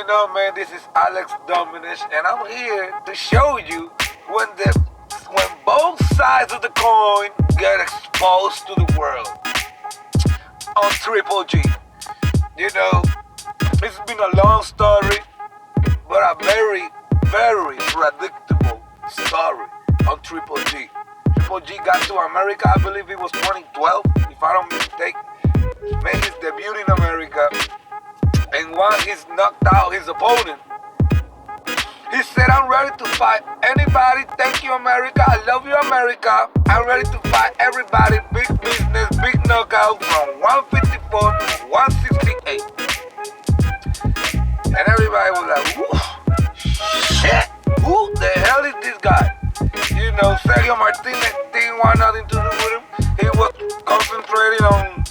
going on, man? This is Alex Dominic, and I'm here to show you when both sides of the coin get exposed to the world on Triple G. You know, it's been a long story, but a very, very predictable story on Triple G. Triple G got to America, I believe it was 2012, if I don't mistake. Made his debut in America, and once he's knocked out his opponent, he said, I'm ready to fight anybody. Thank you, America. I love you, America. I'm ready to fight everybody. Big business, big knockout from 154 to 168. And everybody was like, whoa, shit, who the hell is this guy? You know, Sergio Martinez didn't want nothing to do with him. He was concentrating on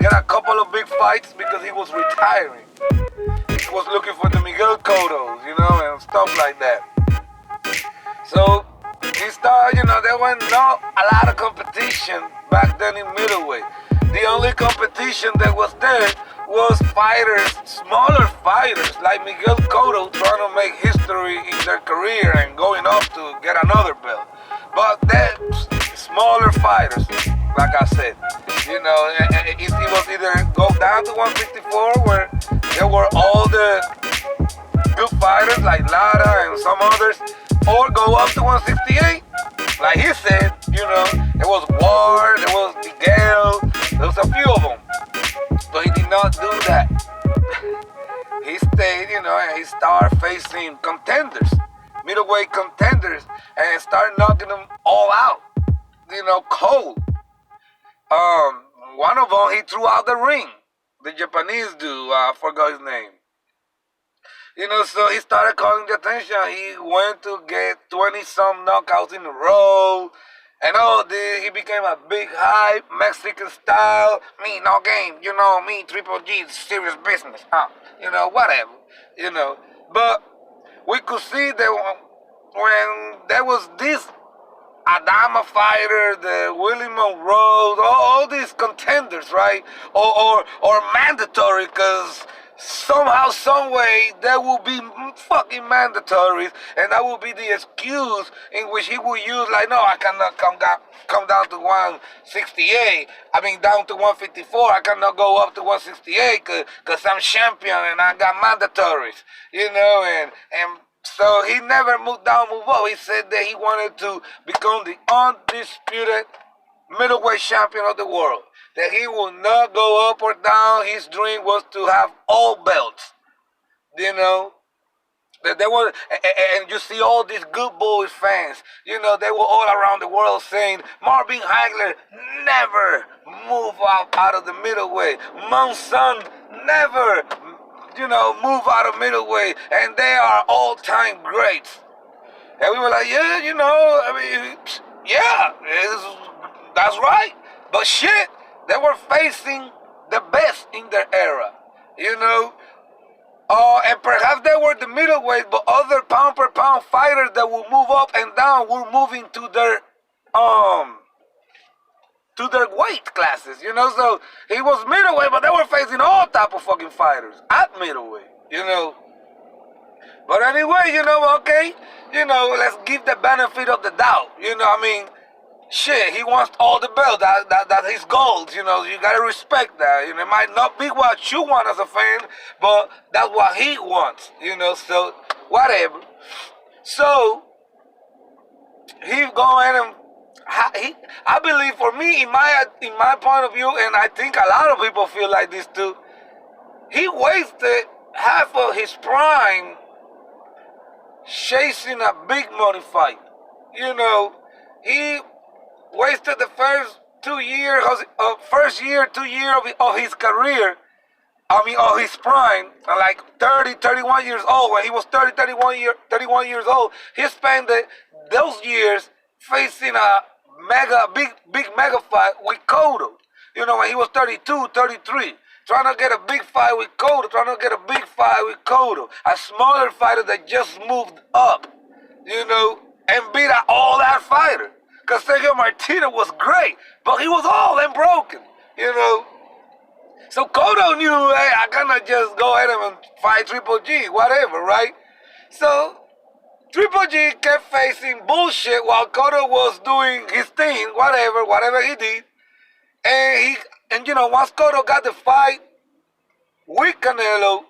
getting a couple of big fights because he was retiring. He was looking for the Miguel Cottos, you know, and stuff like that. So he started, there was not a lot of competition back then in middleweight. The only competition that was there was fighters, smaller fighters like Miguel Cotto trying to make history in their career and going up to get another belt. But that smaller fighters, like I said, it was either go down to 154 where there were all the good fighters like Lara and some others, or go up to 168. Like he said, there was Ward, there was Miguel, there was a few of them. But he did not do that. He stayed, and he started facing contenders, middleweight contenders, and started knocking them all out, cold. One of them, he threw out the ring. The Japanese dude, I forgot his name. So he started calling the attention. He went to get 20-some knockouts in a row. And all this, he became a big hype, Mexican style. Me, no game, me, Triple G, serious business. Whatever. But we could see that when there was this Adama fighter, the Willie Monroe, all these contenders, right? Or mandatory, because somehow, some way, there will be fucking mandatories, and that will be the excuse in which he will use, like, no, I cannot come down to 168. I mean, down to 154. I cannot go up to 168 because I'm champion and I got mandatories, and so he never moved down, moved up. He said that he wanted to become the undisputed middleweight champion of the world. That he will not go up or down. His dream was to have all belts. That they were, and you see all these good boy fans. They were all around the world saying, Marvin Hagler never move out of the middleweight. Monson never move out of middleweight, and they are all-time greats. And we were like, that's right. But shit, they were facing the best in their era, and perhaps they were the middleweight, but other pound-per-pound fighters that will move up and down were moving to their weight classes, so he was middleweight, but they were facing all type of fucking fighters at middleweight, But anyway, okay, let's give the benefit of the doubt, shit, he wants all the belts, that's his goals, you gotta respect that, it might not be what you want as a fan, but that's what he wants, so whatever. So, he going and I believe, for me, in my point of view, and I think a lot of people feel like this too, he wasted half of his prime chasing a big money fight. He wasted the first 2 years, first year, 2 years of his career, of his prime, like 30, 31 years old. When he was 30, 31 years old, he spent those years facing a big mega fight with Cotto. When he was 32, 33. Trying to get a big fight with Cotto, a smaller fighter that just moved up, and beat all that fighter. Because Sergio Martinez was great, but he was old and broken, So Cotto knew, hey, I cannot just go ahead and fight Triple G, whatever, right? So Triple G kept facing bullshit while Cotto was doing his thing, whatever he did. And you know, once Cotto got the fight with Canelo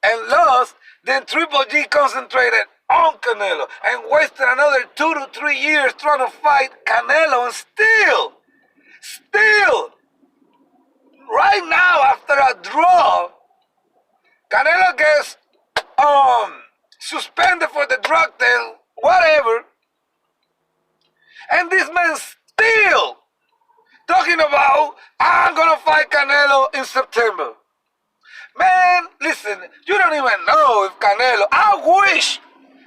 and lost, then Triple G concentrated on Canelo and wasted another 2 to 3 years trying to fight Canelo, and still, right now after a draw, Canelo gets suspended for the drug test, whatever, and this man still talking about, I'm gonna fight Canelo in September. Man, listen, you don't even know if Canelo, I wish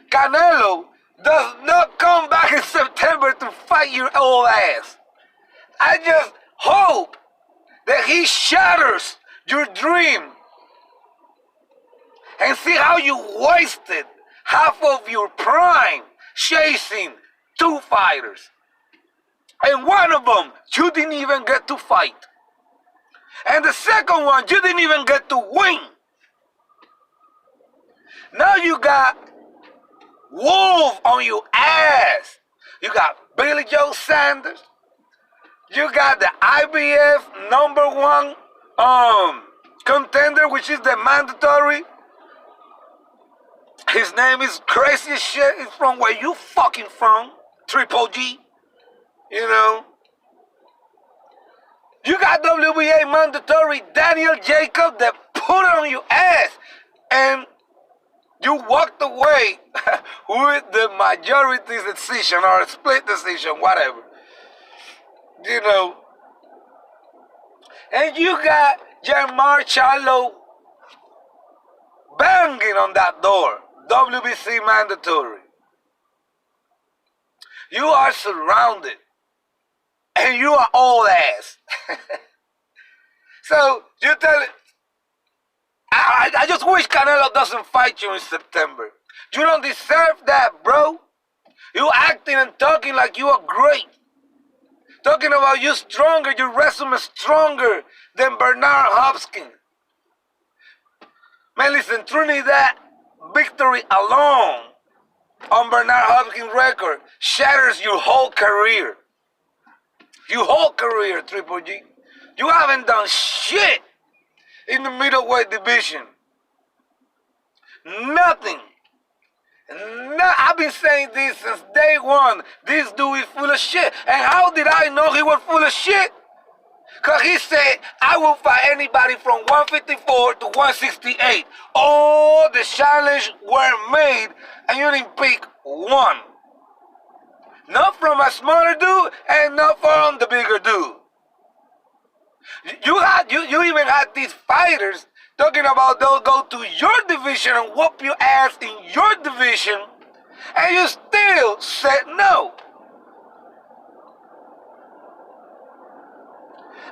Canelo does not come back in September to fight your old ass. I just hope that he shatters your dream and see how you wasted half of your prime chasing two fighters. And one of them, you didn't even get to fight. And the second one, you didn't even get to win. Now you got Wolf on your ass. You got Billy Joe Sanders. You got the IBF #1 contender, which is the mandatory. His name is crazy as shit. He's from where you fucking from, Triple G. You know. You got WBA mandatory Daniel Jacob that put it on your ass, and you walked away with the majority decision or a split decision, whatever. You know. And you got Jermar Charlo banging on that door. WBC mandatory. You are surrounded. And you are all ass. So you tell it. I just wish Canelo doesn't fight you in September. You don't deserve that, bro. You acting and talking like you are great. Talking about you stronger, your resume stronger than Bernard Hopkins. Man, listen, Trinidad victory alone on Bernard Hopkins' record shatters your whole career. Your whole career, Triple G. You haven't done shit in the middleweight division. Nothing. I've been saying this since day one. This dude is full of shit. And how did I know he was full of shit? Because he said, I will fight anybody from 154 to 168. All the challenges were made, and you didn't pick one. Not from a smaller dude, and not from the bigger dude. You even had these fighters talking about they'll go to your division and whoop your ass in your division, and you still said no.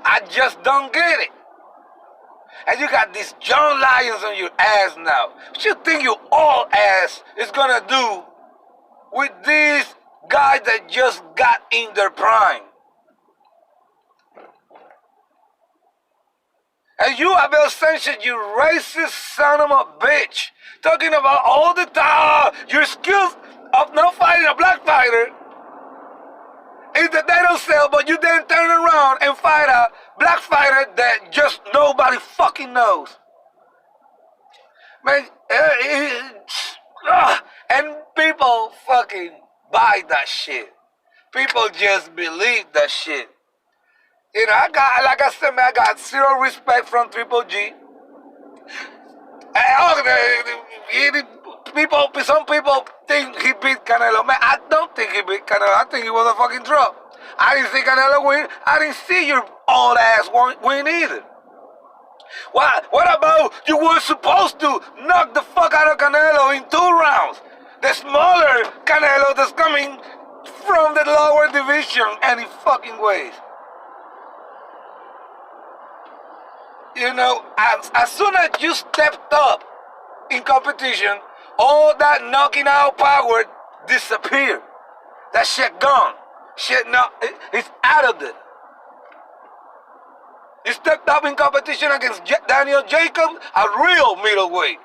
I just don't get it. And you got these John Lyons on your ass now. What you think your all ass is gonna do with these guys that just got in their prime? And you, Abel Sanchez, you racist son of a bitch, talking about all the time your skills of not fighting a black fighter is that they don't sell, but you then turn around and fight a black fighter that just nobody fucking knows. Man, and people fucking buy that shit. People just believe that shit. You know, like I said, man, I got zero respect from Triple G. Some people think he beat Canelo. Man, I don't think he beat Canelo. I think he was a fucking draw. I didn't see Canelo win. I didn't see your old ass win either. What about you were supposed to knock the fuck out of Canelo in 2 rounds? The smaller Canelo that's coming from the lower division any fucking ways. You know, as soon as you stepped up in competition, all that knocking out power disappeared. That shit gone. Shit, no, it's out of it. You stepped up in competition against Daniel Jacobs, a real middleweight.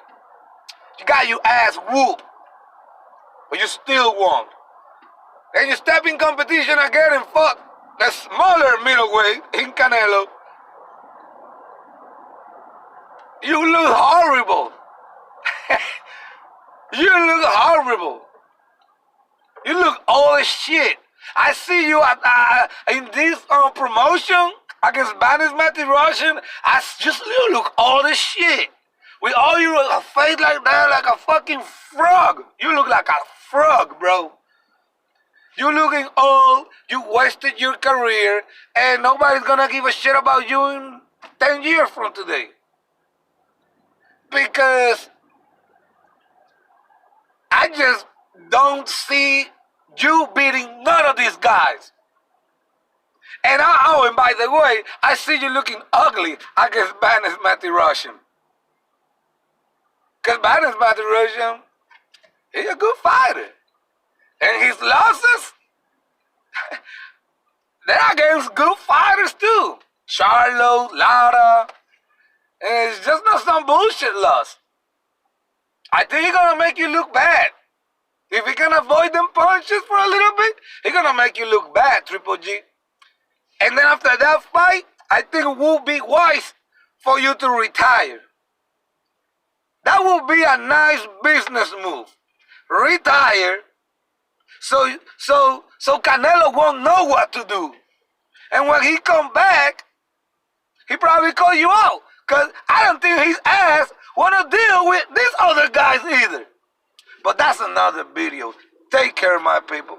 You got your ass whooped, but you still won. Then you step in competition again and fuck the smaller middleweight in Canelo. You look horrible. You look horrible. You look old as shit. I see you in this promotion against Banis Matty Russian. You look old as shit. With all your face like that, like a fucking frog. You look like a frog, bro. You looking old. You wasted your career, and nobody's gonna give a shit about you in 10 years from today. Because I just don't see you beating none of these guys. And and by the way, I see you looking ugly against Banis Matty Russian. Because Banis Matty Russian, he's a good fighter. And his losses, they're against good fighters too. Charlo, Lara. And it's just not some bullshit loss. I think he's gonna make you look bad. If he can avoid them punches for a little bit, he's gonna make you look bad, Triple G. And then after that fight, I think it will be wise for you to retire. That will be a nice business move. Retire, so Canelo won't know what to do. And when he come back, he probably call you out. Because I don't think his ass want to deal with these other guys either. But that's another video. Take care, my people.